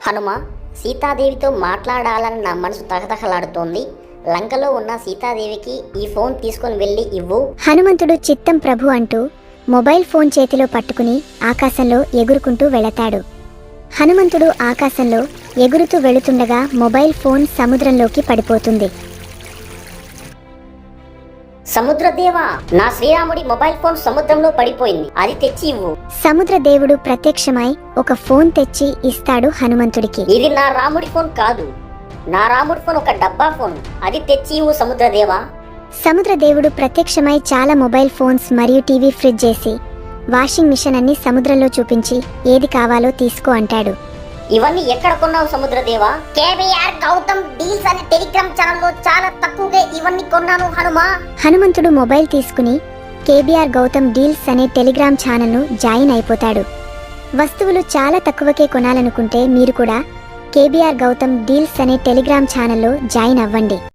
హనుమ, సీతాదేవితో మాట్లాడాలని నా మనసు తహతహలాడుతోంది. లంకలో ఉన్న సీతాదేవికి ఈ ఫోన్ తీసుకొని వెళ్ళి ఇవ్వు. హనుమంతుడు చిత్తం ప్రభు అంటూ మొబైల్ ఫోన్ చేతిలో పట్టుకుని ఆకాశంలో ఎగురుకుంటూ వెళతాడు. హనుమంతుడు ఆకాశంలో ఎగురుతూ వెళుతుండగా మొబైల్ ఫోన్ సముద్రంలోకి పడిపోతుంది. సముద్రదేవా, నా శ్రీరాముడి మొబైల్ ఫోన్ సముద్రంలో పడిపోయింది, అది తెచ్చి ఇవ్వు. సముద్రదేవుడు ప్రత్యక్షమై ఒక ఫోన్ తెచ్చి ఇస్తాడు హనుమంతుడికి. ఇది నా రాముడి ఫోన్ కాదు, నా రాముడి ఫోన్ ఒక డబ్బా ఫోన్, అది తెచ్చి ఇవ్వు సముద్రదేవా. సముద్రదేవుడు ప్రత్యక్షమై చాలా మొబైల్ ఫోన్స్ మరియు టీవీ, ఫ్రిడ్జ్ చేసి వాషింగ్ మిషన్ అన్ని సముద్రంలో చూపించి ఏది కావాలో తీసుకో అంటాడు. ఇవన్నీ ఎక్కడ కొన్నావు సముద్రదేవా? కేబీఆర్ గౌతమ్ డీల్స్ అనే టెలిగ్రామ్ ఛానల్లో చాలా తక్కువగా ఇవన్నీ కొన్నాను హనుమా. హనుమంతుడు మొబైల్ తీసుకుని కేబీఆర్ గౌతమ్ డీల్స్ అనే టెలిగ్రామ్ ఛానల్ను జాయిన్ అయిపోతాడు. వస్తువులు చాలా తక్కువకే కొనాలనుకుంటే మీరు కూడా కేబీఆర్ గౌతమ్ డీల్స్ అనే టెలిగ్రామ్ ఛానల్లో జాయిన్ అవ్వండి.